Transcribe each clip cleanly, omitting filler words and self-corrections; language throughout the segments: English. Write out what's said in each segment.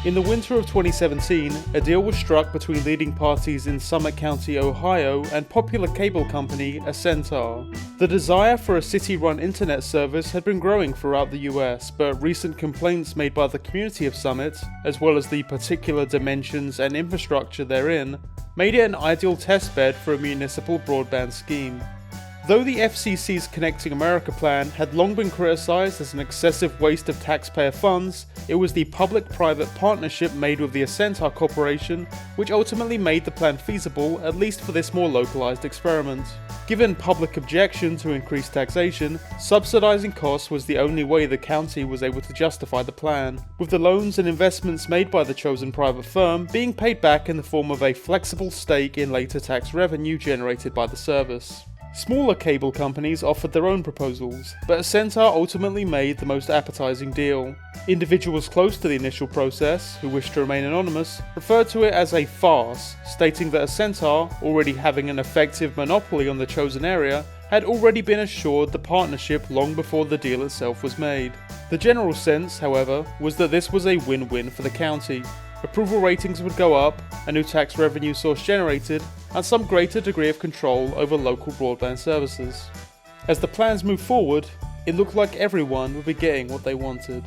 In the winter of 2017, a deal was struck between leading parties in Summit County, Ohio, and popular cable company Accenture. The desire for a city-run internet service had been growing throughout the US, but recent complaints made by the community of Summit, as well as the particular dimensions and infrastructure therein, made it an ideal testbed for a municipal broadband scheme. Though the FCC's Connecting America plan had long been criticised as an excessive waste of taxpayer funds, it was the public-private partnership made with the Accenture Corporation which ultimately made the plan feasible, at least for this more localised experiment. Given public objection to increased taxation, subsidising costs was the only way the county was able to justify the plan, with the loans and investments made by the chosen private firm being paid back in the form of a flexible stake in later tax revenue generated by the service. Smaller cable companies offered their own proposals, but Accenture ultimately made the most appetizing deal. Individuals close to the initial process, who wished to remain anonymous, referred to it as a farce, stating that Accenture, already having an effective monopoly on the chosen area, had already been assured the partnership long before the deal itself was made. The general sense, however, was that this was a win-win for the county. Approval ratings would go up, a new tax revenue source generated, and some greater degree of control over local broadband services. As the plans moved forward, it looked like everyone would be getting what they wanted.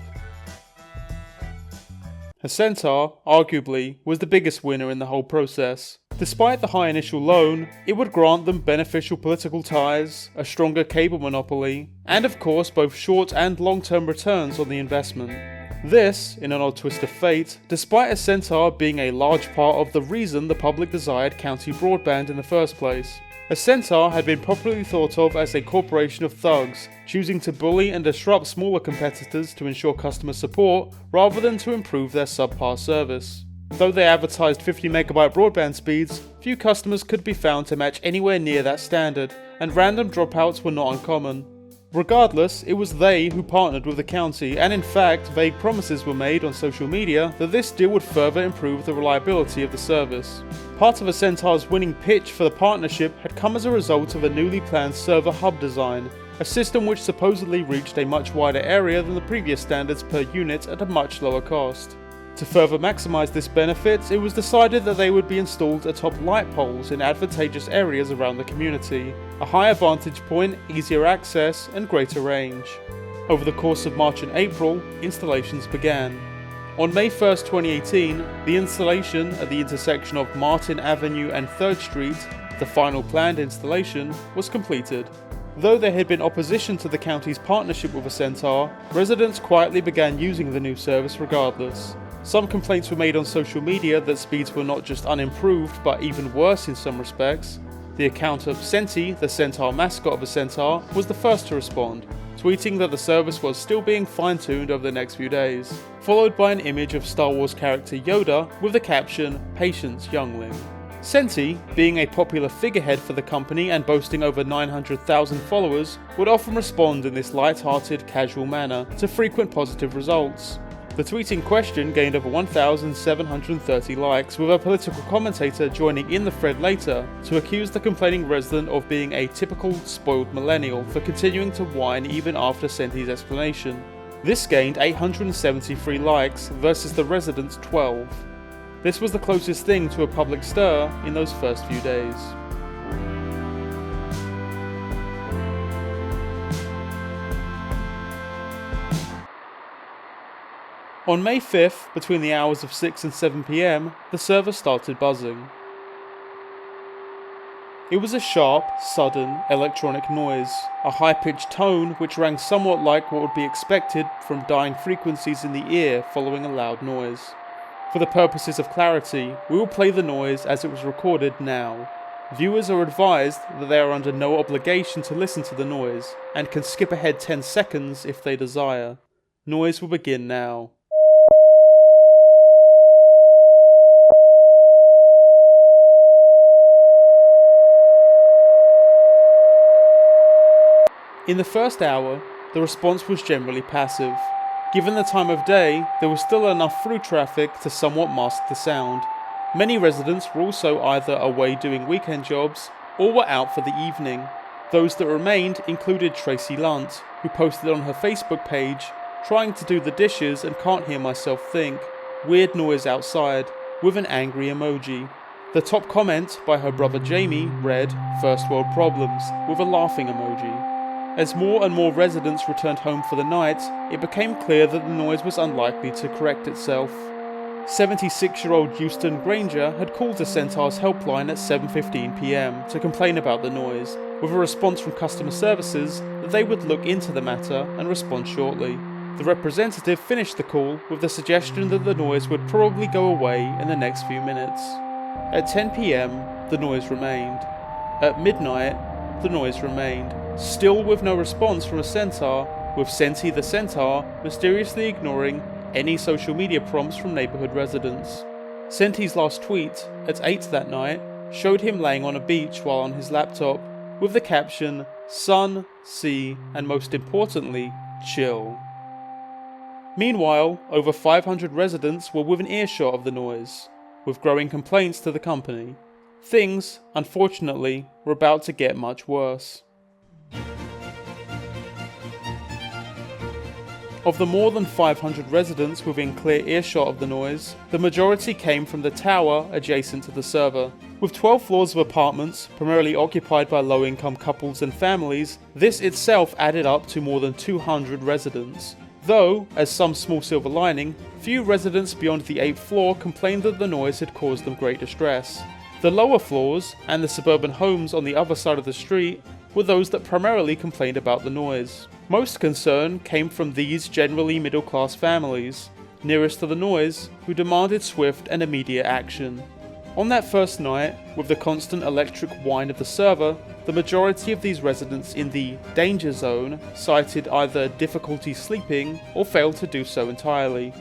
Accenture, arguably, was the biggest winner in the whole process. Despite the high initial loan, it would grant them beneficial political ties, a stronger cable monopoly, and of course both short and long-term returns on the investment. This, in an odd twist of fate, despite Accenture being a large part of the reason the public desired county broadband in the first place. Accenture had been popularly thought of as a corporation of thugs, choosing to bully and disrupt smaller competitors to ensure customer support rather than to improve their subpar service. Though they advertised 50 megabyte broadband speeds, few customers could be found to match anywhere near that standard, and random dropouts were not uncommon. Regardless, it was they who partnered with the county, and in fact, vague promises were made on social media that this deal would further improve the reliability of the service. Part of Accenture's winning pitch for the partnership had come as a result of a newly planned server hub design, a system which supposedly reached a much wider area than the previous standards per unit at a much lower cost. To further maximise this benefit, it was decided that they would be installed atop light poles in advantageous areas around the community, a higher vantage point, easier access, and greater range. Over the course of March and April, installations began. On May 1st, 2018, the installation at the intersection of Martin Avenue and 3rd Street, the final planned installation, was completed. Though there had been opposition to the county's partnership with Accenture, residents quietly began using the new service regardless. Some complaints were made on social media that speeds were not just unimproved but even worse in some respects. The account of Senti, the centaur mascot of Accenture, was the first to respond, tweeting that the service was still being fine-tuned over the next few days, followed by an image of Star Wars character Yoda with the caption, "Patience, youngling." Senti, being a popular figurehead for the company and boasting over 900,000 followers, would often respond in this light-hearted, casual manner to frequent positive results. The tweet in question gained over 1,730 likes, with a political commentator joining in the thread later to accuse the complaining resident of being a typical spoiled millennial for continuing to whine even after Senti's explanation. This gained 873 likes versus the resident's 12. This was the closest thing to a public stir in those first few days. On May 5th, between the hours of 6 and 7 PM, the server started buzzing. It was a sharp, sudden, electronic noise, a high-pitched tone which rang somewhat like what would be expected from dying frequencies in the ear following a loud noise. For the purposes of clarity, we will play the noise as it was recorded now. Viewers are advised that they are under no obligation to listen to the noise, and can skip ahead 10 seconds if they desire. Noise will begin now. In the first hour, the response was generally passive. Given the time of day, there was still enough through traffic to somewhat mask the sound. Many residents were also either away doing weekend jobs or were out for the evening. Those that remained included Tracy Lunt, who posted on her Facebook page, "Trying to do the dishes and can't hear myself think. Weird noise outside," with an angry emoji. The top comment by her brother Jamie read, "First world problems," with a laughing emoji. As more and more residents returned home for the night, it became clear that the noise was unlikely to correct itself. 76-year-old Houston Granger had called the Centaur's helpline at 7:15 p.m. to complain about the noise, with a response from customer services that they would look into the matter and respond shortly. The representative finished the call with the suggestion that the noise would probably go away in the next few minutes. At 10 p.m, the noise remained. At midnight, the noise remained, still with no response from a Centaur, with Senti the Centaur mysteriously ignoring any social media prompts from neighbourhood residents. Senti's last tweet, at 8 that night, showed him laying on a beach while on his laptop, with the caption, "Sun, sea, and most importantly, chill." Meanwhile, over 500 residents were within earshot of the noise, with growing complaints to the company. Things, unfortunately, were about to get much worse. Of the more than 500 residents within clear earshot of the noise, the majority came from the tower adjacent to the server. With 12 floors of apartments, primarily occupied by low-income couples and families, this itself added up to more than 200 residents. Though, as some small silver lining, few residents beyond the 8th floor complained that the noise had caused them great distress. The lower floors, and the suburban homes on the other side of the street, were those that primarily complained about the noise. Most concern came from these generally middle-class families, nearest to the noise, who demanded swift and immediate action. On that first night, with the constant electric whine of the server, the majority of these residents in the danger zone cited either difficulty sleeping or failed to do so entirely.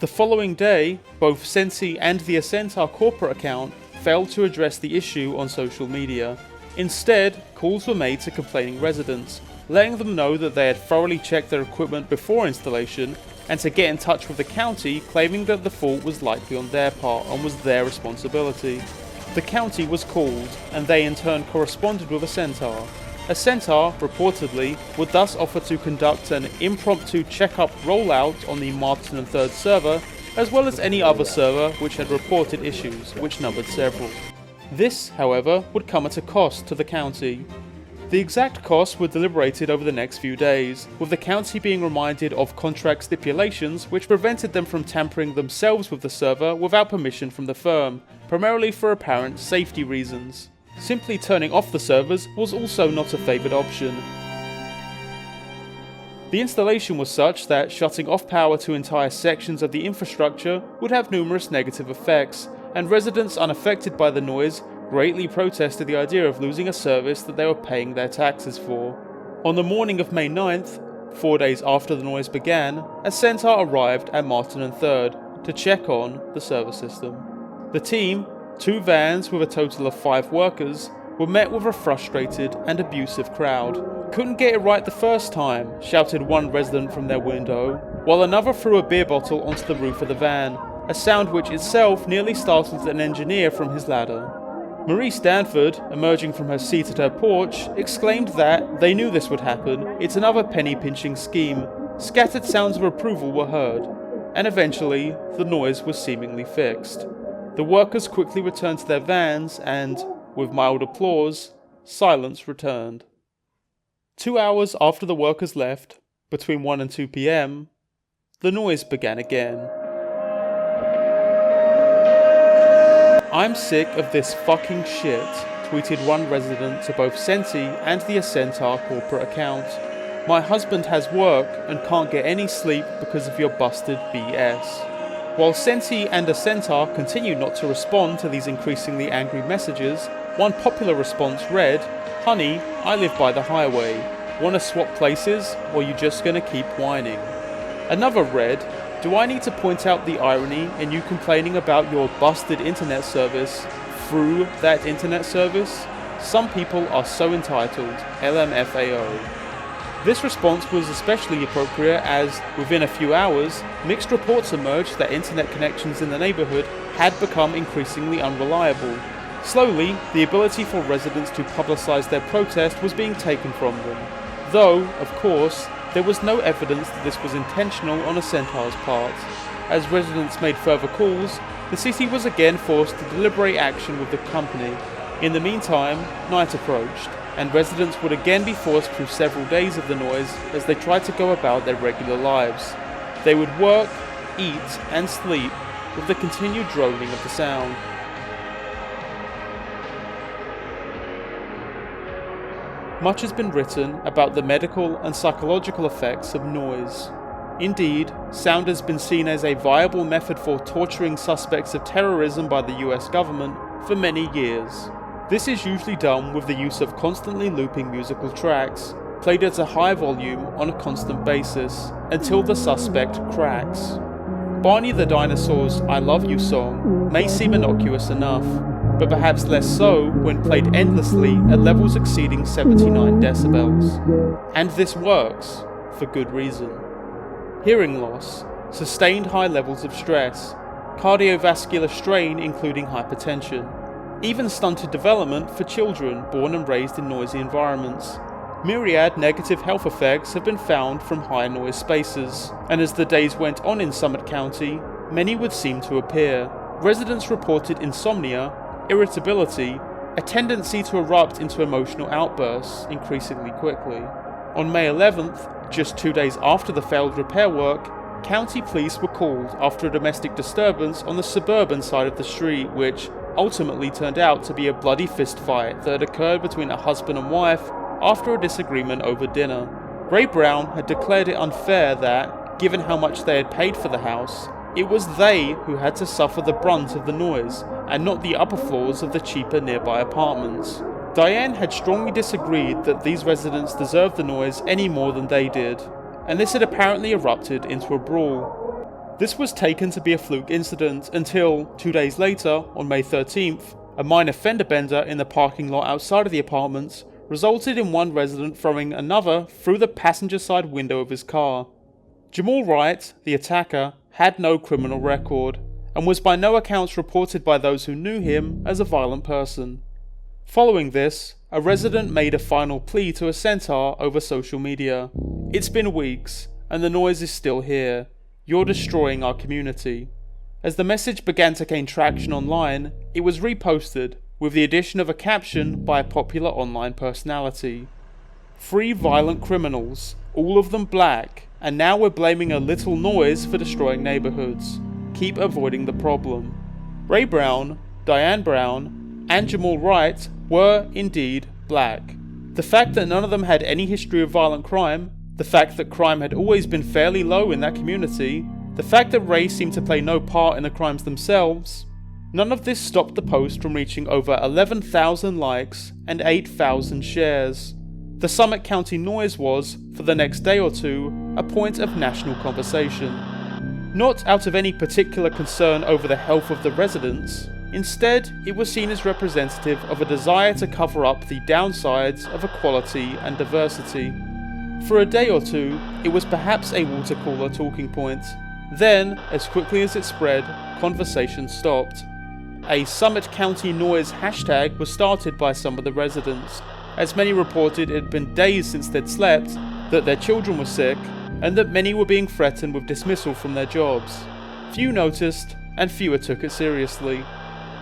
The following day, both Senti and the Centaur corporate account failed to address the issue on social media. Instead, calls were made to complaining residents, letting them know that they had thoroughly checked their equipment before installation, and to get in touch with the county, claiming that the fault was likely on their part and was their responsibility. The county was called, and they in turn corresponded with a Centaur. A Centaur, reportedly, would thus offer to conduct an impromptu checkup rollout on the Martin and 3rd server, as well as any other server which had reported issues, which numbered several. This, however, would come at a cost to the county. The exact costs were deliberated over the next few days, with the county being reminded of contract stipulations which prevented them from tampering themselves with the server without permission from the firm, primarily for apparent safety reasons. Simply turning off the servers was also not a favoured option. The installation was such that shutting off power to entire sections of the infrastructure would have numerous negative effects, and residents unaffected by the noise greatly protested the idea of losing a service that they were paying their taxes for. On the morning of May 9th, 4 days after the noise began, a Centaur arrived at Martin and 3rd to check on the server system. The team, 2 vans with a total of 5 workers, were met with a frustrated and abusive crowd. "Couldn't get it right the first time," shouted one resident from their window, while another threw a beer bottle onto the roof of the van, a sound which itself nearly startled an engineer from his ladder. Marie Stanford, emerging from her seat at her porch, exclaimed that they knew this would happen. It's another penny-pinching scheme. Scattered sounds of approval were heard, and eventually the noise was seemingly fixed. The workers quickly returned to their vans and, with mild applause, silence returned. 2 hours after the workers left, between 1 and 2 p.m, the noise began again. "I'm sick of this fucking shit," tweeted one resident to both Senti and the Centaur corporate account. "My husband has work and can't get any sleep because of your busted BS." While Senti and a Centaur continued not to respond to these increasingly angry messages, one popular response read, "Honey, I live by the highway. Wanna swap places, or you just gonna keep whining?" Another read, "Do I need to point out the irony in you complaining about your busted internet service through that internet service? Some people are so entitled, LMFAO." This response was especially appropriate as, within a few hours, mixed reports emerged that internet connections in the neighbourhood had become increasingly unreliable. Slowly, the ability for residents to publicise their protest was being taken from them. Though, of course, there was no evidence that this was intentional on Centaur's part. As residents made further calls, the city was again forced to deliberate action with the company. In the meantime, night approached, and residents would again be forced through several days of the noise as they tried to go about their regular lives. They would work, eat, and sleep with the continued droning of the sound. Much has been written about the medical and psychological effects of noise. Indeed, sound has been seen as a viable method for torturing suspects of terrorism by the US government for many years. This is usually done with the use of constantly looping musical tracks, played at a high volume on a constant basis, until the suspect cracks. Barney the Dinosaur's I Love You song may seem innocuous enough, but perhaps less so when played endlessly at levels exceeding 79 decibels. And this works, for good reason. Hearing loss, sustained high levels of stress, cardiovascular strain including hypertension, even stunted development for children born and raised in noisy environments. Myriad negative health effects have been found from high noise spaces, and as the days went on in Summit County, many would seem to appear. Residents reported insomnia, irritability, a tendency to erupt into emotional outbursts increasingly quickly. On May 11th, just 2 days after the failed repair work, county police were called after a domestic disturbance on the suburban side of the street, which ultimately turned out to be a bloody fistfight that had occurred between a husband and wife after a disagreement over dinner. Ray Brown had declared it unfair that, given how much they had paid for the house, it was they who had to suffer the brunt of the noise, and not the upper floors of the cheaper nearby apartments. Diane had strongly disagreed that these residents deserved the noise any more than they did, and this had apparently erupted into a brawl. This was taken to be a fluke incident until, 2 days later, on May 13th, a minor fender bender in the parking lot outside of the apartments resulted in one resident throwing another through the passenger side window of his car. Jamal Wright, the attacker, had no criminal record, and was by no accounts reported by those who knew him as a violent person. Following this, a resident made a final plea to a centaur over social media. It's been weeks, and the noise is still here. You're destroying our community. As the message began to gain traction online, it was reposted, with the addition of a caption by a popular online personality. 3 violent criminals, all of them black, and now we're blaming a little noise for destroying neighborhoods. Keep avoiding the problem. Ray Brown, Diane Brown, and Jamal Wright were indeed black. The fact that none of them had any history of violent crime, the fact that crime had always been fairly low in that community, the fact that race seemed to play no part in the crimes themselves, none of this stopped the post from reaching over 11,000 likes and 8,000 shares. The Summit County noise was, for the next day or two, a point of national conversation. Not out of any particular concern over the health of the residents, instead it was seen as representative of a desire to cover up the downsides of equality and diversity. For a day or two, it was perhaps a water cooler talking point. Then, as quickly as it spread, conversation stopped. A Summit County Noise hashtag was started by some of the residents, as many reported it had been days since they'd slept, that their children were sick, and that many were being threatened with dismissal from their jobs. Few noticed, and fewer took it seriously.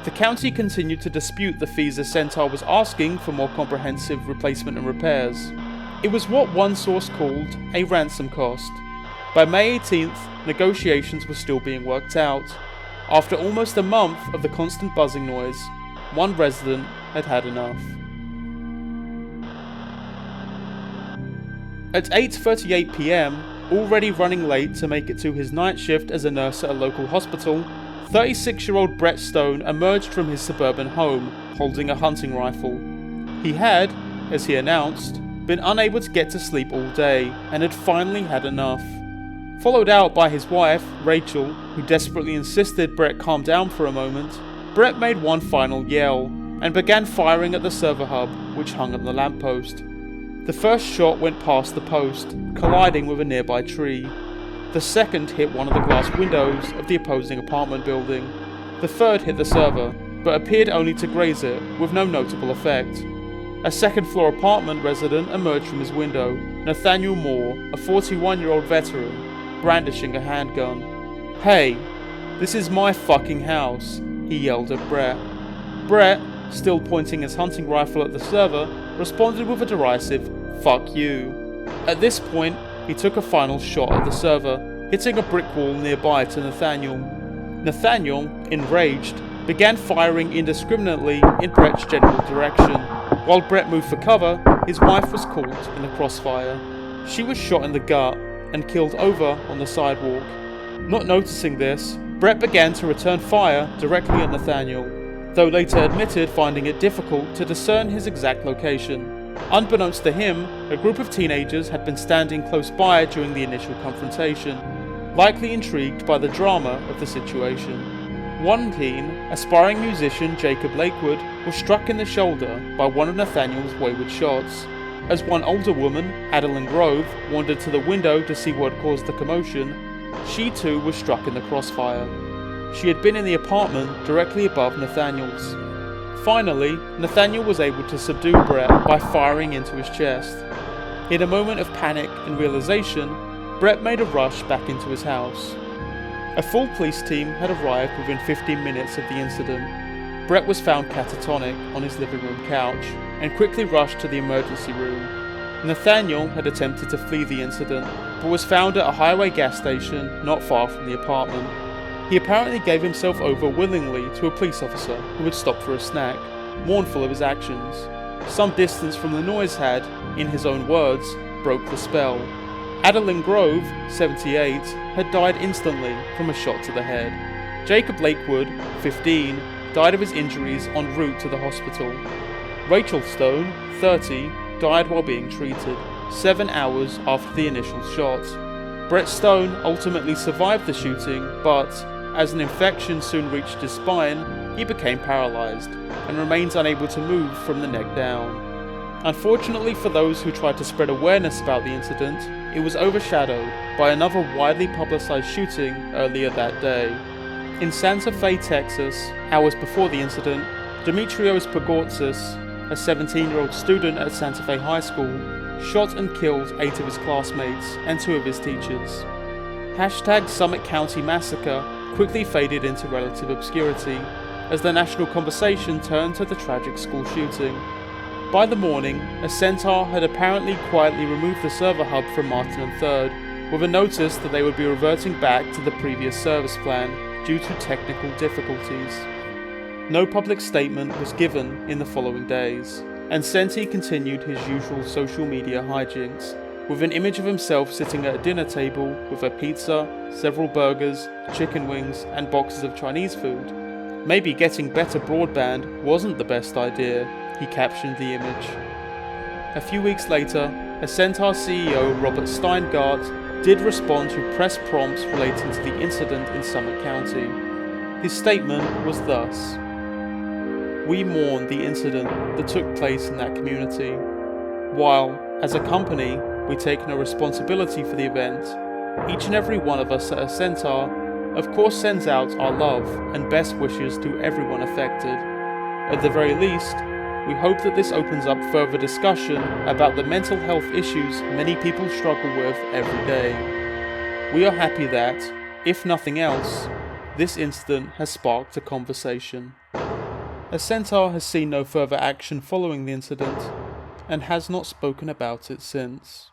The county continued to dispute the fees a centaur was asking for more comprehensive replacement and repairs. It was what one source called a ransom cost. By May 18th, negotiations were still being worked out. After almost a month of the constant buzzing noise, one resident had had enough. At 8:38 PM, already running late to make it to his night shift as a nurse at a local hospital, 36-year-old Brett Stone emerged from his suburban home, holding a hunting rifle. He had, as he announced, been unable to get to sleep all day, and had finally had enough. Followed out by his wife, Rachel, who desperately insisted Brett calm down for a moment, Brett made one final yell, and began firing at the server hub, which hung on the lamppost. The first shot went past the post, colliding with a nearby tree. The second hit one of the glass windows of the opposing apartment building. The third hit the server, but appeared only to graze it, with no notable effect. A second-floor apartment resident emerged from his window, Nathaniel Moore, a 41-year-old veteran, brandishing a handgun. "Hey, this is my fucking house," he yelled at Brett. Brett, still pointing his hunting rifle at the server, responded with a derisive, "Fuck you." At this point, he took a final shot at the server, hitting a brick wall nearby to Nathaniel. Nathaniel, enraged, began firing indiscriminately in Brett's general direction. While Brett moved for cover, his wife was caught in the crossfire. She was shot in the gut and killed over on the sidewalk. Not noticing this, Brett began to return fire directly at Nathaniel, though later admitted finding it difficult to discern his exact location. Unbeknownst to him, a group of teenagers had been standing close by during the initial confrontation, likely intrigued by the drama of the situation. One teen, aspiring musician Jacob Lakewood, was struck in the shoulder by one of Nathaniel's wayward shots. As one older woman, Adeline Grove, wandered to the window to see what had caused the commotion, she too was struck in the crossfire. She had been in the apartment directly above Nathaniel's. Finally, Nathaniel was able to subdue Brett by firing into his chest. In a moment of panic and realization, Brett made a rush back into his house. A full police team had arrived within 15 minutes of the incident. Brett was found catatonic on his living room couch and quickly rushed to the emergency room. Nathaniel had attempted to flee the incident, but was found at a highway gas station not far from the apartment. He apparently gave himself over willingly to a police officer who had stopped for a snack, mournful of his actions. Some distance from the noise had, in his own words, broke the spell. Adeline Grove, 78, had died instantly from a shot to the head. Jacob Lakewood, 15, died of his injuries en route to the hospital. Rachel Stone, 30, died while being treated, 7 hours after the initial shot. Brett Stone ultimately survived the shooting, but, as an infection soon reached his spine, he became paralyzed and remains unable to move from the neck down. Unfortunately for those who tried to spread awareness about the incident, it was overshadowed by another widely publicized shooting earlier that day. In Santa Fe, Texas, hours before the incident, Dimitrios Pagortzis, a 17-year-old student at Santa Fe High School, shot and killed 8 of his classmates and 2 of his teachers. #Summit County Massacre quickly faded into relative obscurity as the national conversation turned to the tragic school shooting. By the morning, a centaur had apparently quietly removed the server hub from Martin and 3rd, with a notice that they would be reverting back to the previous service plan due to technical difficulties. No public statement was given in the following days, and Senti continued his usual social media hijinks, with an image of himself sitting at a dinner table with a pizza, several burgers, chicken wings, and boxes of Chinese food. Maybe getting better broadband wasn't the best idea, he captioned the image. A few weeks later, a Centaur CEO, Robert Steingart, did respond to press prompts relating to the incident in Summit County. His statement was thus: "We mourn the incident that took place in that community. While, as a company, we take no responsibility for the event, each and every one of us at a Centaur, of course, sends out our love and best wishes to everyone affected. At the very least, we hope that this opens up further discussion about the mental health issues many people struggle with every day. We are happy that, if nothing else, this incident has sparked a conversation." A Centaur has seen no further action following the incident, and has not spoken about it since.